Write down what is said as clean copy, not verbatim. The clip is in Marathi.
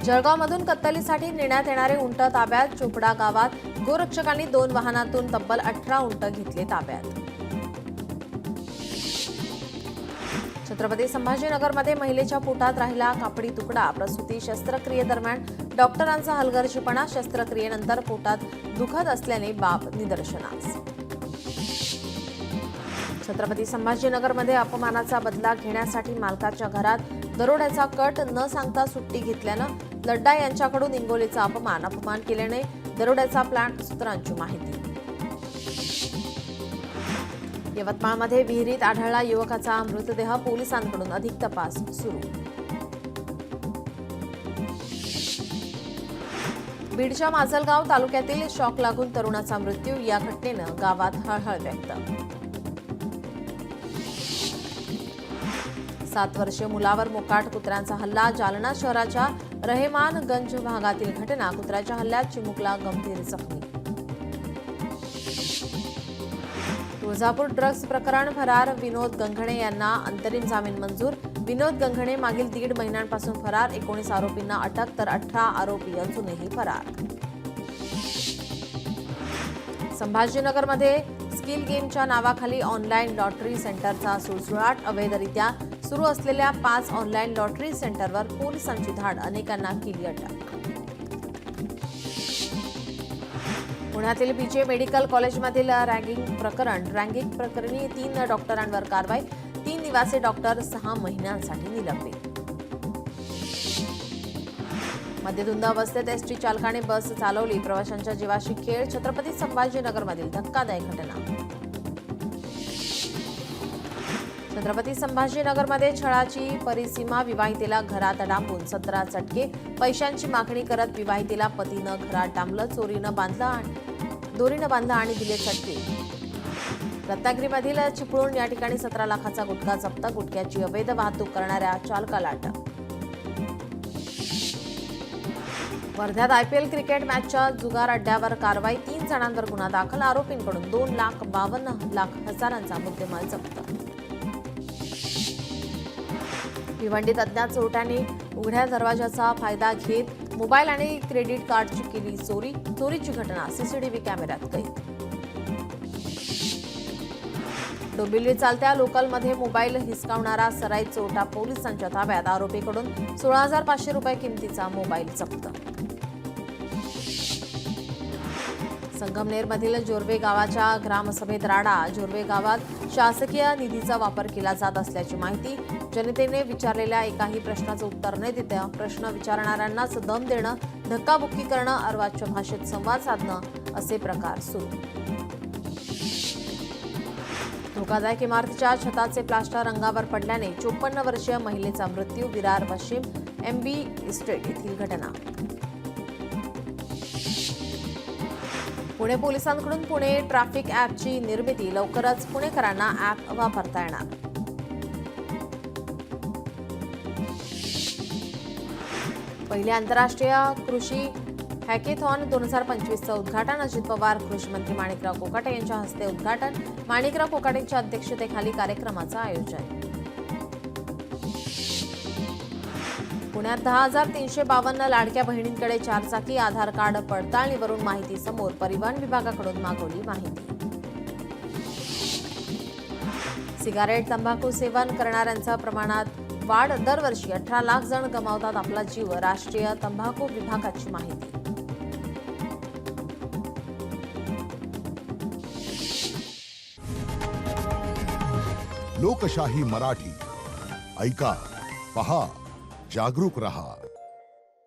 जळगावमधून कत्तलीसाठी नेण्यात येणारे उंट ताब्यात. चोपडा गावात गोरक्षकांनी 2 वाहनातून तब्बल 18 उंट घेतले ताब्यात. छत्रपती संभाजीनगरमध्ये महिलेच्या पोटात राहिला कापडी तुकडा. प्रसूती शस्त्रक्रियेदरम्यान डॉक्टरांचा हलगर्जीपणा. शस्त्रक्रियेनंतर पोटात दुखत असल्याने बाब निदर्शनास. छत्रपती संभाजीनगरमध्ये अपमानाचा बदला घेण्यासाठी मालकाच्या घरात दरोड्याचा कट. न सांगता सुट्टी घेतल्यानं लड्डा यांच्याकडून इंगोलीचा अपमान केल्याने दरोड्याचा प्लॅन. सूत्रांची माहिती. यवतमाळमध्ये विहिरीत आढळला युवकाचा मृतदेह. पोलिसांकडून अधिक तपास सुरू. बीडच्या माजलगाव तालुक्यातील शॉक लागून तरुणाचा मृत्यू. या घटनेनं गावात हळहळ व्यक्त. 7 वर्षीय मुलावर मोकाट कुत्र्यांचा हल्ला. जालना शहराच्या रहेमानगंज भागातील घटना. कुत्र्याच्या हल्ल्यात चिमुकला गंभीर जखमी. तुळजापूर ड्रग्ज प्रकरण. फरार विनोद गंघणे यांना अंतरिम जामीन मंजूर. विनोद गंघणे मागील 1.5 महिन्यांपासून फरार. 19 आरोपींना अटक तर 18 आरोपी अजूनही फरार. संभाजीनगरमध्ये स्किल गेमच्या नावाखाली ऑनलाईन लॉटरी सेंटरचा सुळसुळाट. अवैधरित्या सुरू असलेल्या 5 ऑनलाईन लॉटरी सेंटरवर पोलिसांची धाड. अनेकांना केली अटक. पुण्यातील बीजे मेडिकल कॉलेजमधील रॅगिंग प्रकरणी 3 डॉक्टरांवर कारवाई. 3 निवासी डॉक्टर 6 महिन्यांसाठी निलंबित. मद्यधुंद अवस्थेत एसटी चालकाने बस चालवली. प्रवाशांच्या जीवाशी खेळ. छत्रपती संभाजीनगरमधील धक्कादायक घटना. छत्रपती संभाजीनगरमध्ये छळाची परिसीमा. विवाहितेला घरात डांबून 17 चटके. पैशांची मागणी करत विवाहितेला पतीनं घरात डांबलं. दोरीनं बांधलं आणि दिले चटके. रत्नागिरीमधील चिपळूण या ठिकाणी 17 लाखाचा गुटखा जप्त. गुटख्याची अवैध वाहतूक करणाऱ्या चालकाला अटक. वर्ध्यात आयपीएल क्रिकेट मॅचच्या जुगार अड्ड्यावर कारवाई. 3 जणांवर गुन्हा दाखल. आरोपींकडून 2,52,00,000 मुद्देमाल जप्त. भिवंडीत अज्ञात चोरट्यांनी उघड्या दरवाजाचा फायदा घेत मोबाईल आणि क्रेडिट कार्डची केली चोरी. चोरीची घटना सीसीटीव्ही कॅमेऱ्यात कैद. डोंबिवली चालत्या लोकलमध्ये मोबाईल हिसकावणारा सराईत चोरटा पोलिसांच्या ताब्यात. आरोपीकडून 16,500 रुपये किमतीचा मोबाईल जप्त. संगमनेरमधील जोर्वे गावाच्या ग्रामसभेत राडा. जोर्वे गावात शासकीय निधीचा वापर केला जात असल्याची माहिती. जनतेने विचारलेल्या एकाही प्रश्नाचं उत्तर न देता प्रश्न विचारणाऱ्यांनाच दम देणं, धक्काबुक्की करणं, अर्वाच्य भाषेत संवाद साधणं असे प्रकार सुरू. धोकादायक इमारतीच्या छताचे प्लास्टर अंगावर पडल्याने 54 वर्षीय महिलेचा मृत्यू. विरार पश्चिम एमबी इस्टेट येथील घटना. पुणे पोलिसांकडून पुणे ट्रॅफिक ॲपची निर्मिती. लवकरच पुणेकरांना ॲप वापरता येणार. पहिले आंतरराष्ट्रीय कृषी हॅकेथॉन 2025चं उद्घाटन. अजित पवार कृषी मंत्री माणिकराव कोकाटे यांच्या हस्ते उद्घाटन. माणिकराव कोकाटेंच्या अध्यक्षतेखाली कार्यक्रमाचं आयोजन. पुण्यात 10,352 लाडक्या बहिणींकडे 4 चाकी. आधार कार्ड पडताळणीवरून माहिती समोर. परिवहन विभागाकडून मागवली माहिती. सिगारेट तंबाखू सेवन करणाऱ्यांच्या प्रमाणात वाढ. दरवर्षी 18 लाख जण गमावतात आपला जीव. राष्ट्रीय तंबाखू विभागाची माहिती. लोकशाही मराठी ऐका, पहा, जागरूक रहा.